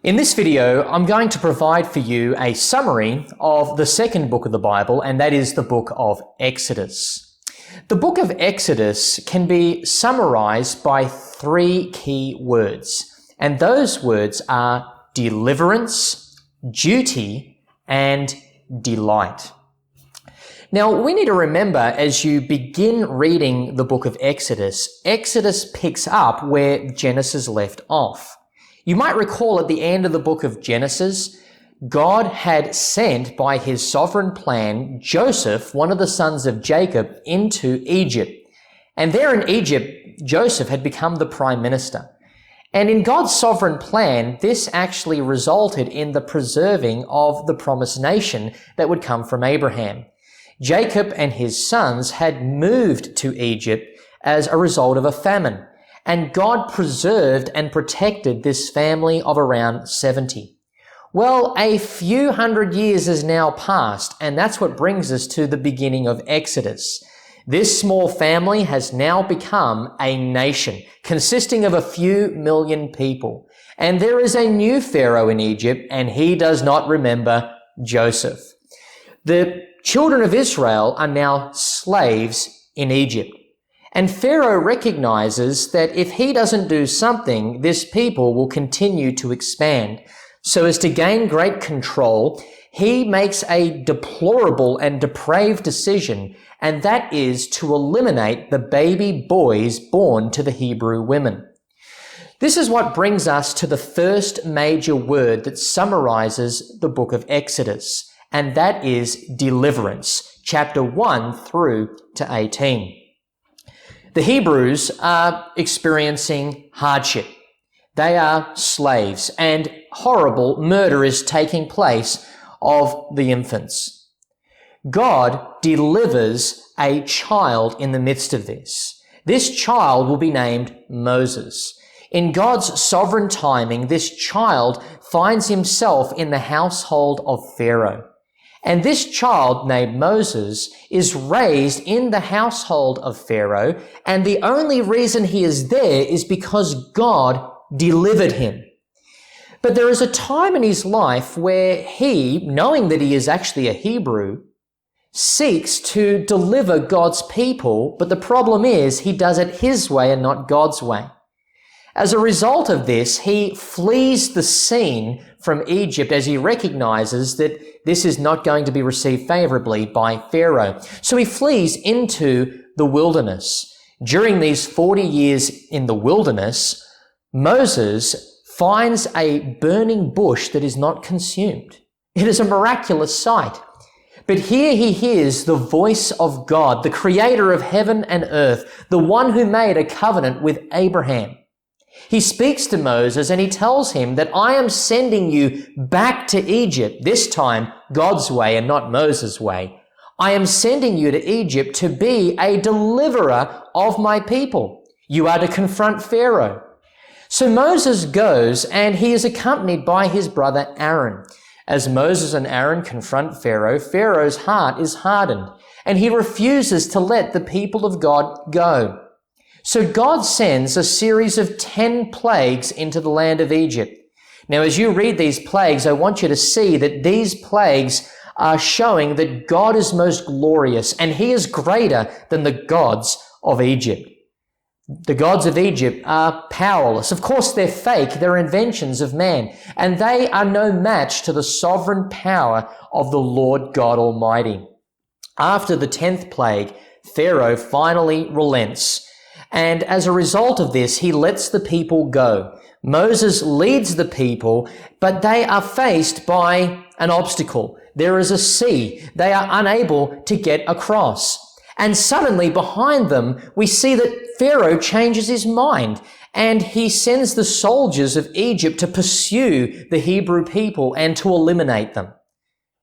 In this video, I'm going to provide for you a summary of the second book of the Bible, and that is the book of Exodus. The book of Exodus can be summarized by three key words, and those words are deliverance, duty, and delight. Now, we need to remember as you begin reading the book of Exodus, Exodus picks up where Genesis left off. You might recall at the end of the book of Genesis, God had sent by his sovereign plan Joseph, one of the sons of Jacob, into Egypt. And there in Egypt, Joseph had become the prime minister. And in God's sovereign plan, this actually resulted in the preserving of the promised nation that would come from Abraham. Jacob and his sons had moved to Egypt as a result of a famine. And God preserved and protected this family of around 70. Well, a few hundred years has now passed, and that's what brings us to the beginning of Exodus. This small family has now become a nation consisting of a few million people. And there is a new Pharaoh in Egypt, and he does not remember Joseph. The children of Israel are now slaves in Egypt. And Pharaoh recognizes that if he doesn't do something, this people will continue to expand. So as to gain great control, he makes a deplorable and depraved decision, and that is to eliminate the baby boys born to the Hebrew women. This is what brings us to the first major word that summarizes the book of Exodus, and that is deliverance, chapter 1 through to 18. The Hebrews are experiencing hardship. They are slaves, and horrible murder is taking place of the infants. God delivers a child in the midst of this. This child will be named Moses. In God's sovereign timing, this child finds himself in the household of Pharaoh. And this child named Moses is raised in the household of Pharaoh, and the only reason he is there is because God delivered him. But there is a time in his life where he, knowing that he is actually a Hebrew, seeks to deliver God's people, but the problem is he does it his way and not God's way. As a result of this, he flees the scene from Egypt as he recognizes that this is not going to be received favorably by Pharaoh. So he flees into the wilderness. During these 40 years in the wilderness, Moses finds a burning bush that is not consumed. It is a miraculous sight. But here he hears the voice of God, the creator of heaven and earth, the one who made a covenant with Abraham. He speaks to Moses and he tells him that I am sending you back to Egypt, this time God's way and not Moses' way. I am sending you to Egypt to be a deliverer of my people. You are to confront Pharaoh. So Moses goes and he is accompanied by his brother Aaron. As Moses and Aaron confront Pharaoh, Pharaoh's heart is hardened and he refuses to let the people of God go. So God sends a series of 10 plagues into the land of Egypt. Now, as you read these plagues, I want you to see that these plagues are showing that God is most glorious and he is greater than the gods of Egypt. The gods of Egypt are powerless. Of course, they're fake. They're inventions of man, and they are no match to the sovereign power of the Lord God Almighty. After the 10th plague, Pharaoh finally relents. And as a result of this, he lets the people go. Moses leads the people, but they are faced by an obstacle. There is a sea. They are unable to get across. And suddenly behind them, we see that Pharaoh changes his mind and he sends the soldiers of Egypt to pursue the Hebrew people and to eliminate them.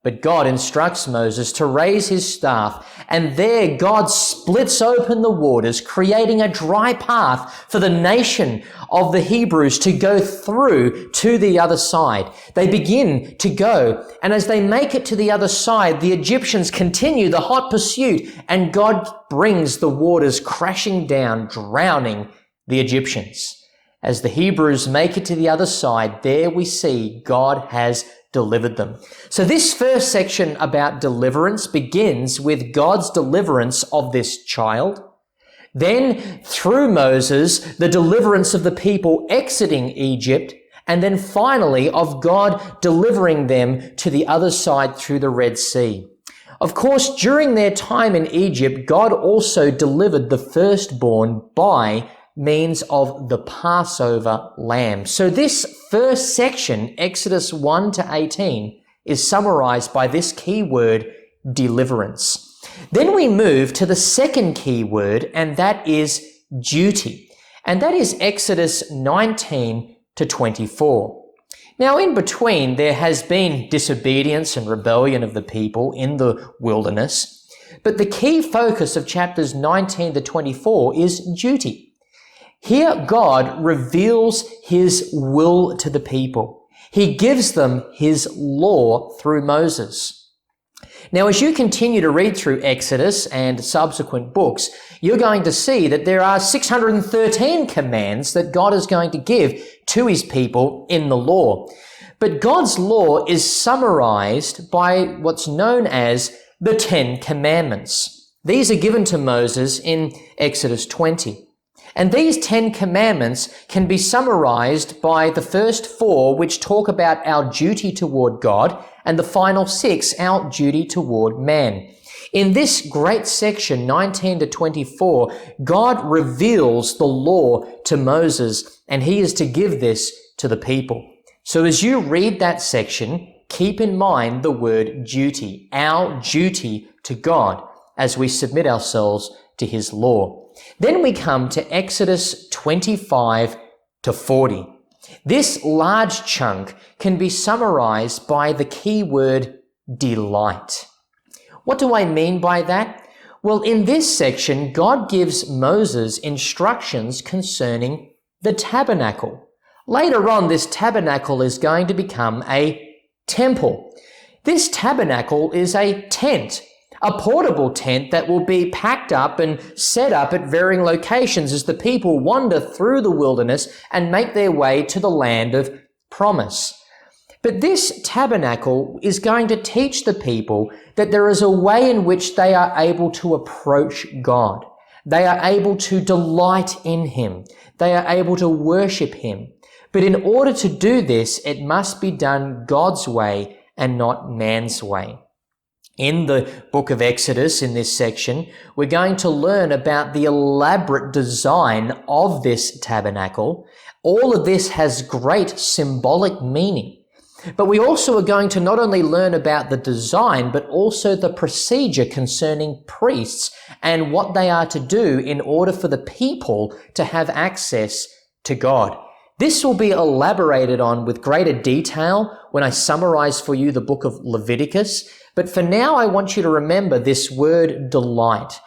But God instructs Moses to raise his staff, and there God splits open the waters, creating a dry path for the nation of the Hebrews to go through to the other side. They begin to go, and as they make it to the other side, the Egyptians continue the hot pursuit, and God brings the waters crashing down, drowning the Egyptians. As the Hebrews make it to the other side, there we see God has delivered them. So this first section about deliverance begins with God's deliverance of this child. Then, through Moses, the deliverance of the people exiting Egypt, and then finally of God delivering them to the other side through the Red Sea. Of course, during their time in Egypt, God also delivered the firstborn by means of the Passover lamb. So this first section, Exodus 1 to 18, is summarized by this key word, deliverance. Then we move to the second key word, and that is duty. And that is Exodus 19 to 24. Now, in between, there has been disobedience and rebellion of the people in the wilderness, but the key focus of chapters 19 to 24 is duty. Here, God reveals His will to the people. He gives them His law through Moses. Now, as you continue to read through Exodus and subsequent books, you're going to see that there are 613 commands that God is going to give to His people in the law. But God's law is summarized by what's known as the 10 Commandments. These are given to Moses in Exodus 20. And these 10 commandments can be summarized by the first 4, which talk about our duty toward God, and the final 6, our duty toward man. In this great section, 19 to 24, God reveals the law to Moses, and he is to give this to the people. So as you read that section, keep in mind the word duty, our duty to God, as we submit ourselves to His law. Then we come to Exodus 25 to 40. This large chunk can be summarized by the key word delight. What do I mean by that? Well, in this section, God gives Moses instructions concerning the tabernacle. Later on, this tabernacle is going to become a temple. This tabernacle is a tent, a portable tent that will be packed up and set up at varying locations as the people wander through the wilderness and make their way to the land of promise. But this tabernacle is going to teach the people that there is a way in which they are able to approach God. They are able to delight in Him. They are able to worship Him. But in order to do this, it must be done God's way and not man's way. In the book of Exodus, in this section, we're going to learn about the elaborate design of this tabernacle. All of this has great symbolic meaning. But we also are going to not only learn about the design, but also the procedure concerning priests and what they are to do in order for the people to have access to God. This will be elaborated on with greater detail when I summarize for you the book of Leviticus. But for now, I want you to remember this word delight.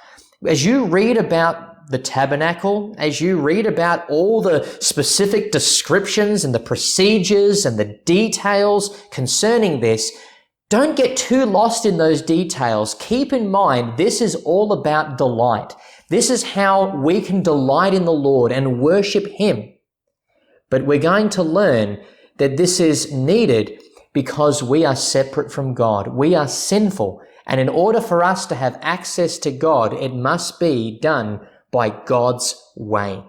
As you read about the tabernacle, as you read about all the specific descriptions and the procedures and the details concerning this, don't get too lost in those details. Keep in mind, this is all about delight. This is how we can delight in the Lord and worship Him. But we're going to learn that this is needed because we are separate from God. We are sinful. And in order for us to have access to God, it must be done by God's way.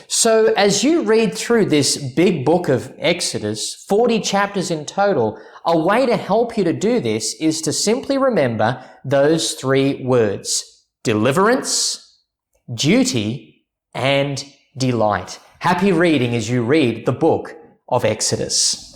So as you read through this big book of Exodus, 40 chapters in total, a way to help you to do this is to simply remember those 3 words: deliverance, duty, and delight. Happy reading as you read the book of Exodus.